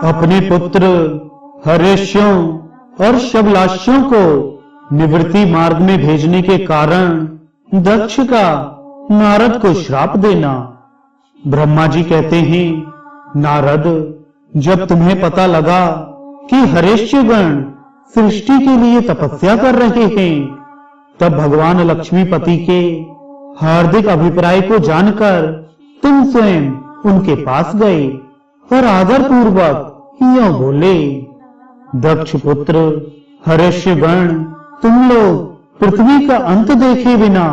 अपने पुत्र हर्यश्यों और शबलाश्यों को निवृत्ति मार्ग में भेजने के कारण दक्ष का नारद को श्राप देना। ब्रह्मा जी कहते हैं, नारद, जब तुम्हें पता लगा कि हर्यश्यगण सृष्टि के लिए तपस्या कर रहे हैं, तब भगवान लक्ष्मीपति के हार्दिक अभिप्राय को जानकर तुम स्वयं उनके पास गए और आदर पूर्वक यूं बोले, दक्ष पुत्र हर्यश्यगण, तुम लोग पृथ्वी का अंत देखे बिना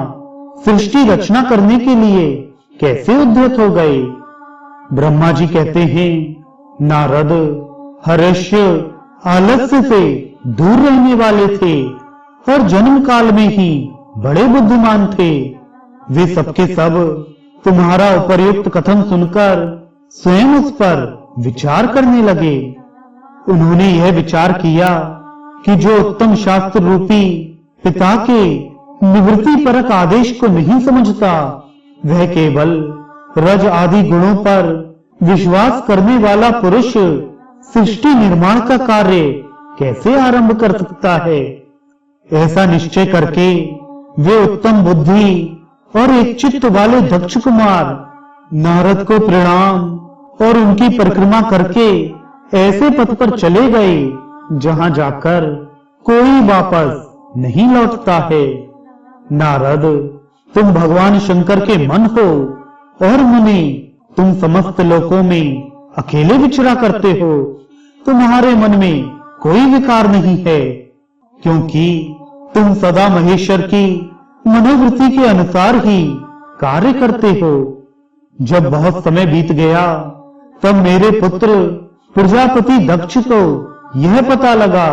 सृष्टि रचना करने के लिए कैसे उद्यत हो गए। ब्रह्मा जी कहते हैं, नारद, हर्यश्य आलस्य से दूर रहने वाले थे और जन्म काल में ही बड़े बुद्धिमान थे। वे सबके सब तुम्हारा उपर्युक्त कथन सुनकर स्वयं उस पर विचार करने लगे। उन्होंने यह विचार किया कि जो उत्तम शास्त्र रूपी पिता के निवृत्ति परक आदेश को नहीं समझता, वह केवल रज आदि गुणों पर विश्वास करने वाला पुरुष सृष्टि निर्माण का कार्य कैसे आरंभ कर सकता है। ऐसा निश्चय करके वे उत्तम बुद्धि और एक चित्त वाले दक्ष कुमार नारद को प्रणाम और उनकी परिक्रमा करके ऐसे पथ पर चले गए जहां जाकर कोई वापस नहीं लौटता है। नारद, तुम भगवान शंकर के मन हो और मुनि, तुम समस्त लोकों में अकेले विचरा करते हो। तुम्हारे मन में कोई विकार नहीं है, क्योंकि तुम सदा महेश्वर की मनोवृत्ति के अनुसार ही कार्य करते हो। जब बहुत समय बीत गया, तब मेरे पुत्र प्रजापति दक्ष को यह पता लगा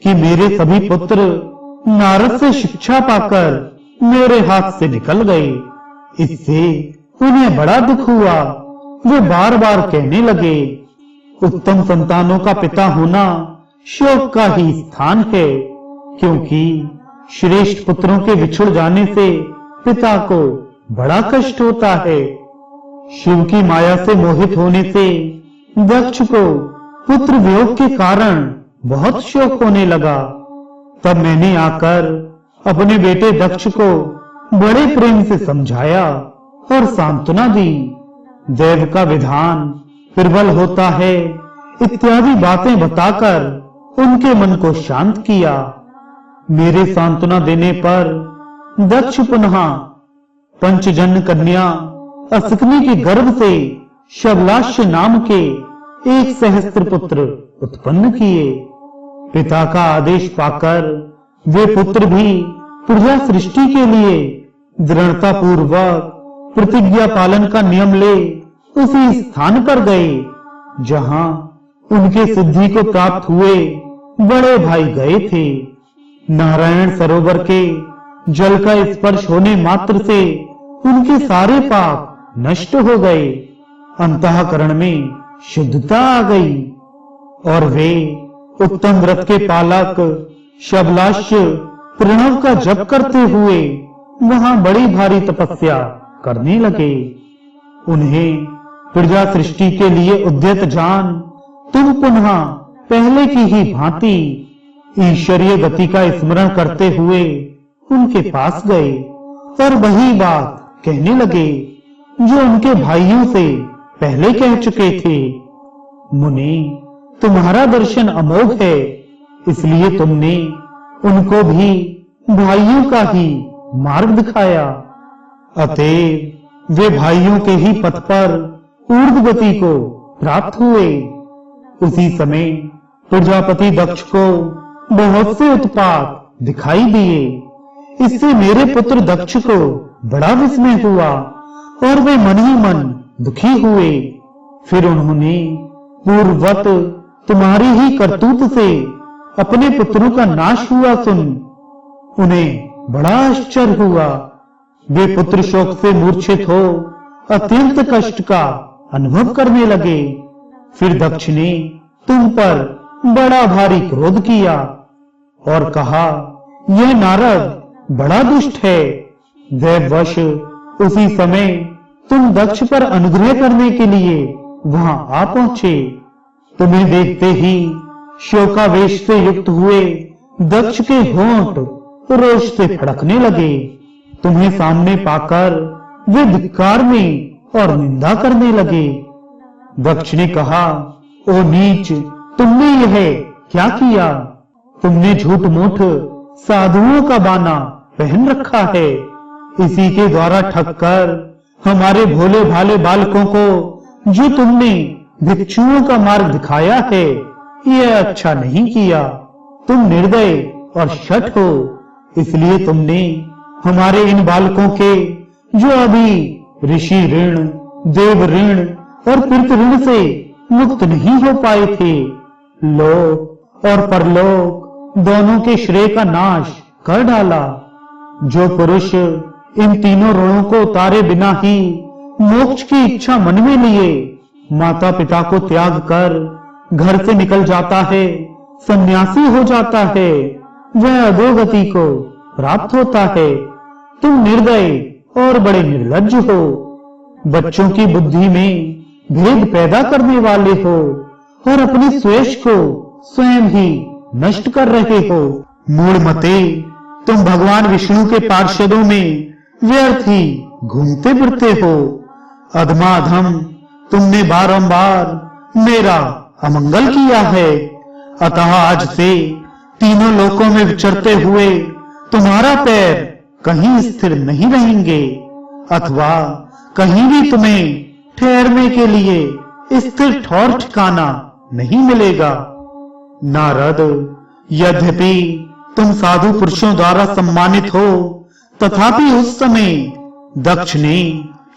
कि मेरे सभी पुत्र नारद से शिक्षा पाकर मेरे हाथ से निकल गए। इससे उन्हें बड़ा दुख हुआ। वे बार बार कहने लगे, उत्तम संतानों का पिता होना शोक का ही स्थान है, क्योंकि श्रेष्ठ पुत्रों के बिछुड़ जाने से पिता को बड़ा कष्ट होता है। शिव की माया से मोहित होने से दक्ष को पुत्र वियोग के कारण बहुत शोक होने लगा। तब मैंने आकर अपने बेटे दक्ष को बड़े प्रेम से समझाया और सांत्वना दी। देव का विधान प्रबल होता है इत्यादि बातें बताकर उनके मन को शांत किया। मेरे सांत्वना देने पर दक्ष पुनः पंचजन्य कन्या असकनी के गर्भ से शबलाश्य नाम के एक सहस्त्र पुत्र उत्पन्न किए। पिता का आदेश पाकर वे पुत्र भी प्रजा सृष्टि के लिए दृढ़ता पूर्वक प्रतिज्ञा पालन का नियम ले उसी स्थान पर गए जहां उनके सिद्धि को प्राप्त हुए बड़े भाई गए थे। नारायण सरोवर के जल का स्पर्श होने मात्र से उनके सारे पाप नष्ट हो गए, अंतःकरण में शुद्धता आ गई और वे उत्तम व्रत के पालक शबलाश्य प्रणव का जप करते हुए वहां बड़ी भारी तपस्या करने लगे। उन्हें प्रजा सृष्टि के लिए उद्यत जान तुम पुनः पहले की ही भांति ईश्वरीय गति का स्मरण करते हुए उनके पास गए और वही बात कहने लगे जो उनके भाइयों से पहले कह चुके थे। मुनि, तुम्हारा दर्शन अमोघ है, इसलिए तुमने उनको भी भाइयों का ही मार्ग दिखाया। अतएव वे भाइयों के ही पथ पर ऊर्ध्व गति को प्राप्त हुए। उसी समय प्रजापति दक्ष को बहुत से उत्पात दिखाई दिए। इससे मेरे पुत्र दक्ष को बड़ा विस्मय हुआ और वे मन ही मन दुखी हुए। फिर उन्होंने पूर्ववत तुम्हारी ही करतूत से अपने पुत्रों का नाश हुआ सुन उन्हें बड़ा आश्चर्य हुआ। वे पुत्र शोक से मूर्छित हो अत्यंत कष्ट का अनुभव करने लगे। फिर दक्ष ने तुम पर बड़ा भारी क्रोध किया और कहा, यह नारद बड़ा दुष्ट है। दैववश उसी समय तुम दक्ष पर अनुग्रह करने के लिए वहां आ पहुंचे। तुम्हें देखते ही शोकावेश से युक्त हुए दक्ष के होंठ रोष से फड़कने लगे। तुम्हें सामने पाकर वे धिक्कारने और निंदा करने लगे। दक्ष ने कहा, ओ नीच, तुमने यह क्या किया? तुमने झूठ मूठ साधुओं का बाना पहन रखा है। इसी के द्वारा ठगकर हमारे भोले भाले बालकों को जो तुमने भिक्षुओं का मार्ग दिखाया है, यह अच्छा नहीं किया। तुम निर्दय और शठ हो, इसलिए तुमने हमारे इन बालकों के, जो अभी ऋषि ऋण, देव ऋण और पितृ ऋण से मुक्त नहीं हो पाए थे, लोक और परलोक दोनों के श्रेय का नाश कर डाला। जो पुरुष इन तीनों ऋणों को उतारे बिना ही मोक्ष की इच्छा मन में लिए माता पिता को त्याग कर घर से निकल जाता है, सन्यासी हो जाता है, वह अधोगति को प्राप्त होता है। तुम निर्दय और बड़े निर्लज्ज हो, बच्चों की बुद्धि में भेद पैदा करने वाले हो और अपने स्वेश को स्वयं ही नष्ट कर रहे हो। मूढ़मते, तुम भगवान विष्णु के पार्षदों में व्यर्थ ही घूमते फिरते हो। अधमाधम, तुमने बारंबार मेरा अमंगल किया है, अतः आज से तीनों लोकों में विचरते हुए तुम्हारा पैर कहीं स्थिर नहीं रहेंगे, अथवा कहीं भी तुम्हें ठहरने के लिए स्थिर ठौर ठिकाना नहीं मिलेगा। नारद, यद्यपि तुम साधु पुरुषों द्वारा सम्मानित हो, तथापि उस समय दक्ष ने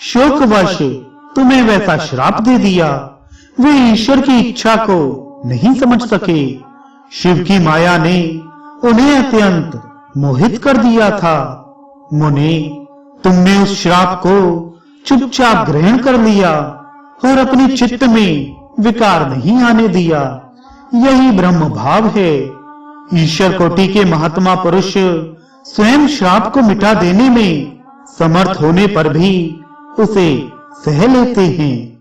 शोकवश तुम्हें वैसा श्राप दे दिया। वे ईश्वर की इच्छा को नहीं समझ सके। शिव की माया ने उन्हें अत्यंत मोहित कर दिया था। मुने, तुमने उस श्राप को चुपचाप ग्रहण कर लिया और अपने चित्त में विकार नहीं आने दिया। यही ब्रह्म भाव है। ईश्वर कोटि के महात्मा पुरुष स्वयं श्राप को मिटा देने में समर्थ होने पर भी उसे सह लेते हैं।